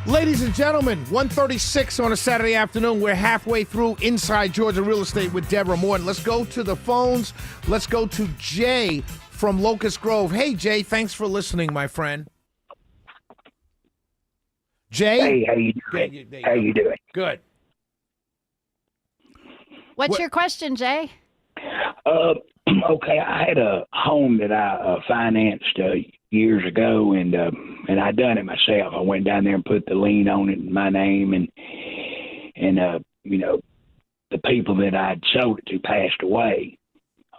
Ladies and gentlemen, 1:36 on a Saturday afternoon. We're halfway through Inside Georgia Real Estate with Deborah Morton. Let's go to the phones. Let's go to Jay from Locust Grove. Hey, Jay, thanks for listening, my friend. Jay? Hey, how you doing? How you doing? Good. What's your question, Jay? Okay, I had a home that I financed years ago, and I done it myself. I went down there and put the lien on it in my name, and you know, the people that I'd sold it to passed away.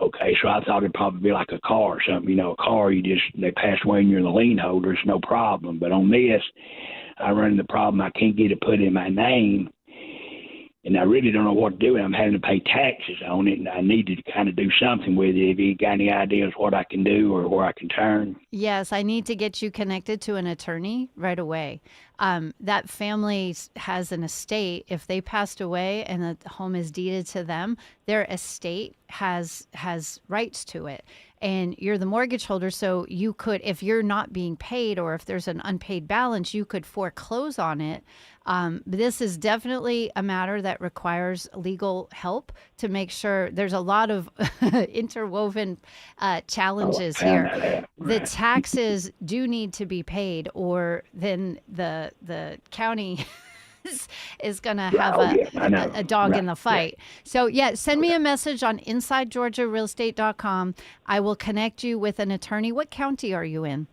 Okay, so I thought it'd probably be like a car or something. You know, a car, they pass away and you're the lien holder, it's no problem. But on this, I run into the problem I can't get it put in my name, and I really don't know what to do. I'm having to pay taxes on it, and I need to kind of do something with it. If you got any ideas what I can do or where I can turn? Yes, I need to get you connected to an attorney right away. That family has an estate. If they passed away and the home is deeded to them, their estate has rights to it. And you're the mortgage holder, so you could, if you're not being paid or if there's an unpaid balance, you could foreclose on it. This is definitely a matter that requires legal help to make sure. There's a lot of interwoven challenges here. The taxes do need to be paid, or then the county is going to have a dog in the fight. So, send me a message on InsideGeorgiaRealEstate.com. I will connect you with an attorney. What county are you in?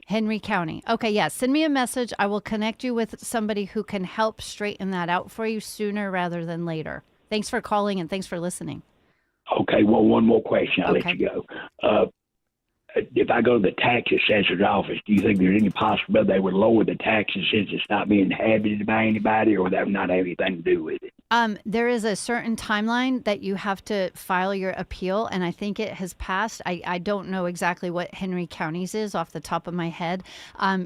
Henry County. Okay, send me a message. I will connect you with somebody who can help straighten that out for you sooner rather than later. Thanks for calling and thanks for listening. Okay, well, one more question. I'll let you go. If I go to the tax assessor's office, do you think there's any possibility they would lower the taxes since it's not being inhabited by anybody, or would that not have anything to do with it? There is a certain timeline that you have to file your appeal, and I think it has passed. I don't know exactly what Henry County's is off the top of my head.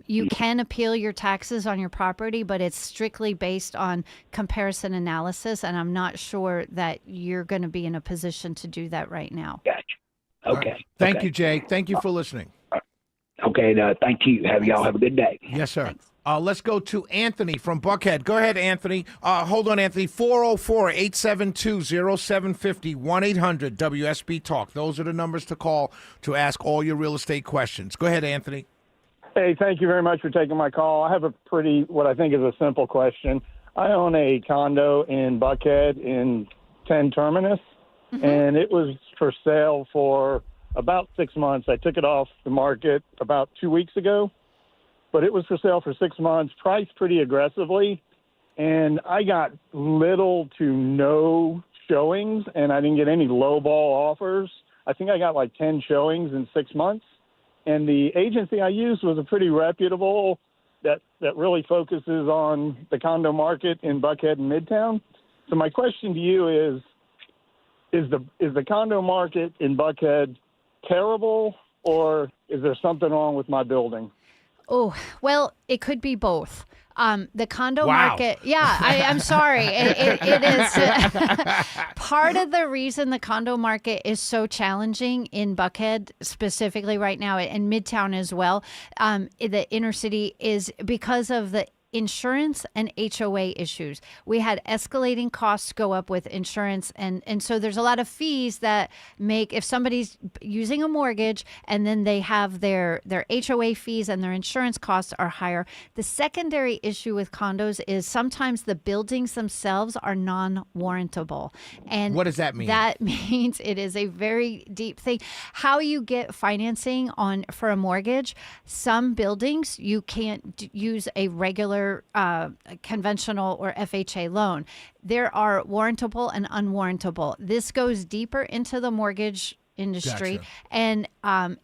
You can appeal your taxes on your property, but it's strictly based on comparison analysis, and I'm not sure that you're going to be in a position to do that right now. Gotcha. Okay. Right. Thank you, Jay. Thank you for listening. Okay. Thank you. Y'all have a good day. Yes, sir. Let's go to Anthony from Buckhead. Go ahead, Anthony. Hold on, Anthony. 404-872-0750, 1-800-WSB Talk. Those are the numbers to call to ask all your real estate questions. Go ahead, Anthony. Hey, thank you very much for taking my call. I have what I think is a simple question. I own a condo in Buckhead in 10 Terminus. And it was for sale for about 6 months. I took it off the market about 2 weeks ago, but it was for sale for 6 months, priced pretty aggressively. And I got little to no showings, and I didn't get any lowball offers. I think I got like 10 showings in 6 months. And the agency I used was a pretty reputable that really focuses on the condo market in Buckhead and Midtown. So my question to you is the condo market in Buckhead terrible, or is there something wrong with my building? Oh, well, it could be both. The condo market, I'm sorry. It is part of the reason the condo market is so challenging in Buckhead specifically right now, and Midtown as well. The inner city is because of the insurance and HOA issues. We had escalating costs go up with insurance. And so there's a lot of fees that make, if somebody's using a mortgage and then they have their HOA fees and their insurance costs are higher. The secondary issue with condos is sometimes the buildings themselves are non-warrantable. And what does that mean? That means it is a very deep thing. How you get financing for a mortgage, some buildings you can't use a regular conventional or FHA loan. There are warrantable and unwarrantable. This goes deeper into the mortgage industry. Gotcha. And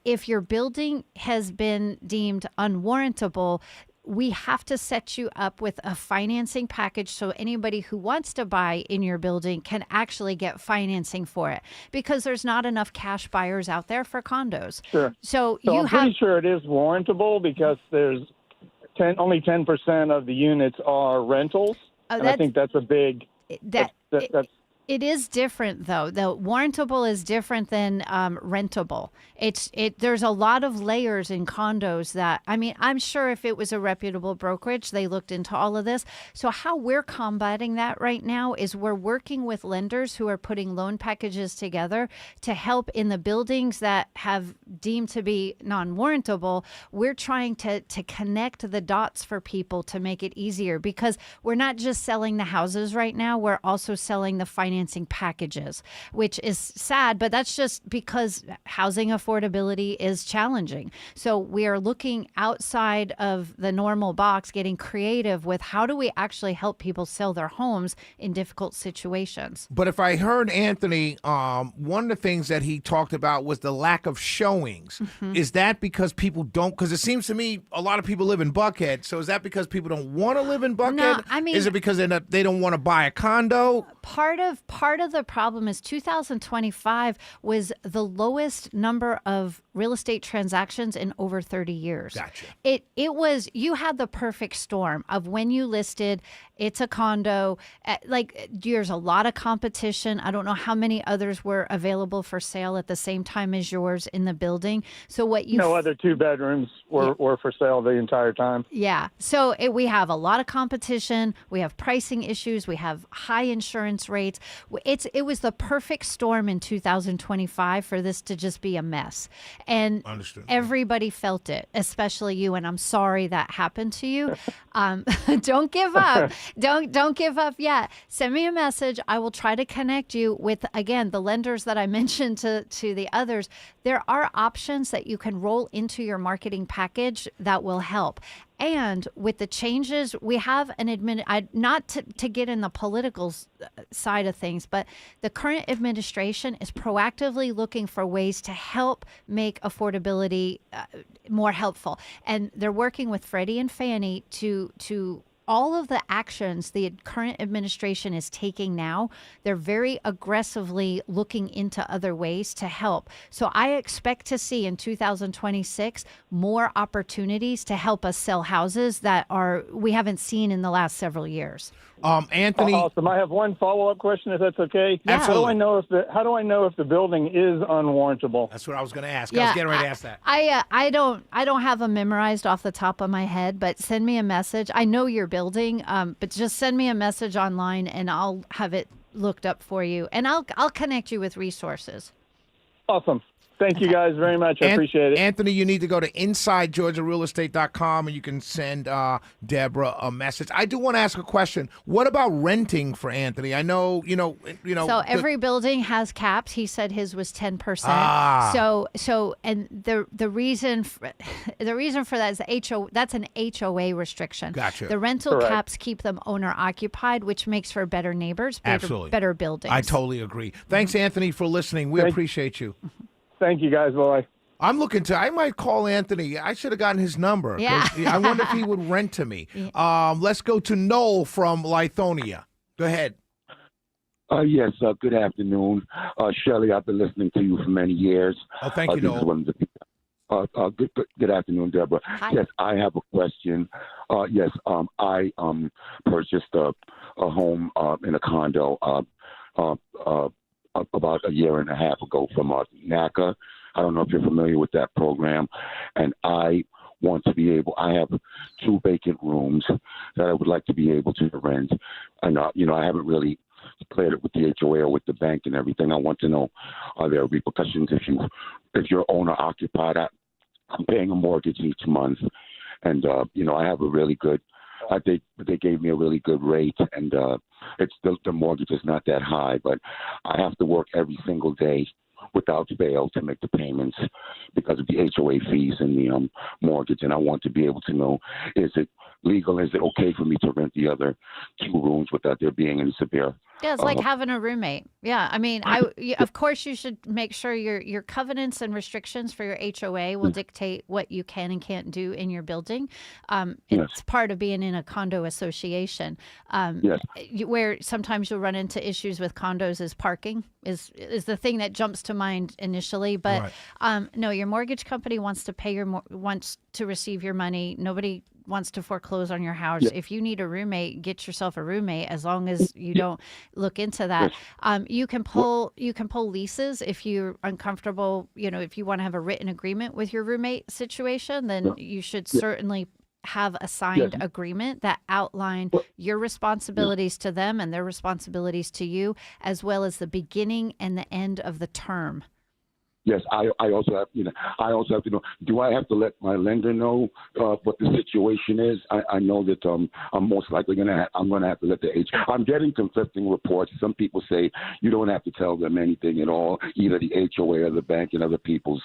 if your building has been deemed unwarrantable, we have to set you up with a financing package so anybody who wants to buy in your building can actually get financing for it, because there's not enough cash buyers out there for condos. Sure. So I'm pretty sure it is warrantable because there's only 10% of the units are rentals. And I think that's a big. That's It is different, though. The warrantable is different than rentable. There's a lot of layers in condos that, I mean, I'm sure if it was a reputable brokerage, they looked into all of this. So how we're combating that right now is we're working with lenders who are putting loan packages together to help in the buildings that have deemed to be non-warrantable. We're trying to connect the dots for people to make it easier, because we're not just selling the houses right now, we're also selling the financing packages, which is sad, but that's just because housing affordability is challenging. So we are looking outside of the normal box, getting creative with how do we actually help people sell their homes in difficult situations. But if I heard Anthony, one of the things that he talked about was the lack of showings. Mm-hmm. Is that because people don't? Because it seems to me a lot of people live in Buckhead. So is that because people don't want to live in Buckhead? No, I mean, is it because they don't want to buy a condo? Part of the problem is 2025 was the lowest number of real estate transactions in over 30 years. Gotcha. It was, you had the perfect storm of when you listed, it's a condo, like there's a lot of competition. I don't know how many others were available for sale at the same time as yours in the building. So what you No other 2 bedrooms were for sale the entire time. Yeah. So we have a lot of competition. We have pricing issues. We have high insurance rates. It was the perfect storm in 2025 for this to just be a mess. And Understood. everybody felt it, especially you. And I'm sorry that happened to you. Don't give up. Don't give up yet. Send me a message. I will try to connect you with, again, the lenders that I mentioned to the others. There are options that you can roll into your marketing package that will help. And with the changes, we have an not to get in the political side of things, but the current administration is proactively looking for ways to help make affordability more helpful. And they're working with Freddie and Fannie to all of the actions the current administration is taking now. They're very aggressively looking into other ways to help. So I expect to see in 2026 more opportunities to help us sell houses that we haven't seen in the last several years. Anthony. Awesome. I have one follow-up question, if that's okay. Yeah. Absolutely. How do I know if the building is unwarrantable? That's what I was going to ask. I was getting ready to ask that. I don't have them memorized off the top of my head, but send me a message. I know your building, but just send me a message online and I'll have it looked up for you, and I'll connect you with resources. Awesome. Thank you guys very much. I appreciate it. Anthony, you need to go to InsideGeorgiaRealEstate.com and you can send Deborah a message. I do want to ask a question. What about renting for Anthony? I know, you know. So every building has caps. He said his was 10%. So and the reason for that is that's an HOA restriction. Gotcha. The rental Correct. caps keep them owner occupied, which makes for better neighbors, Absolutely. better buildings. I totally agree. Thanks, Anthony, for listening. We appreciate you. Thank you guys. Bye. I might call Anthony. I should have gotten his number. Yeah. I wonder if he would rent to me. Let's go to Noel from Lithonia. Go ahead. Yes, good afternoon. Shelley, I've been listening to you for many years. Oh, thank you, Noel. Good afternoon, Deborah. Hi. Yes, I have a question. I purchased a home in a condo about a year and a half ago from NACA. I don't know if you're familiar with that program. And I want to be able, I have 2 vacant rooms that I would like to be able to rent. And, I haven't really cleared it with the HOA or with the bank and everything. I want to know, are there repercussions if you're owner occupied? I'm paying a mortgage each month. And, I have a really good, they gave me a really good rate, and it's the mortgage is not that high, but I have to work every single day without fail to make the payments because of the HOA fees and the mortgage. And I want to be able to know, is it legal? Is it okay for me to rent the other 2 rooms without there being any severe? Yeah, it's like having a roommate. Yeah, I mean, of course you should make sure your covenants and restrictions for your HOA will dictate what you can and can't do in your building. It's part of being in a condo association. Where sometimes you'll run into issues with condos is parking is the thing that jumps to mind initially. But no, your mortgage company wants to pay wants to receive your money. Nobody wants to foreclose on your house. Yeah. If you need a roommate, get yourself a roommate. As long as you don't look into that, you can pull leases if you're uncomfortable. If you want to have a written agreement with your roommate situation, then you should certainly have a signed agreement that outline your responsibilities to them and their responsibilities to you, as well as the beginning and the end of the term. Yes, I also have. I also have to know. Do I have to let my lender know what the situation is? I know that I'm most likely I'm gonna have to let the I'm getting conflicting reports. Some people say you don't have to tell them anything at all. Either the HOA or the bank, and other people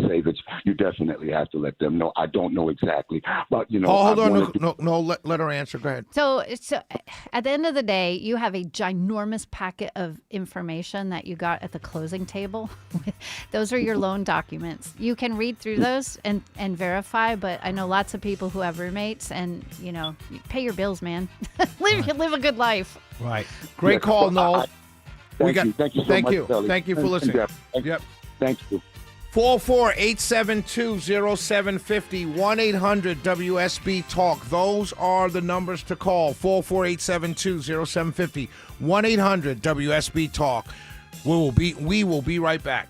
say that you definitely have to let them know. I don't know exactly, but hold on, no, let her answer. Go ahead. So at the end of the day, you have a ginormous packet of information that you got at the closing table. Those are your loan documents. You can read through those and verify, but I know lots of people who have roommates, and you pay your bills, man. live a good life. Right. Great call, Noel. Thank you so much, Kelly. Thank you for listening. Yep. Thank you. 448-720-0750, 1-800-WSB-TALK. Those are the numbers to call. 448-720-0750, 1-800-WSB-TALK. We will be right back.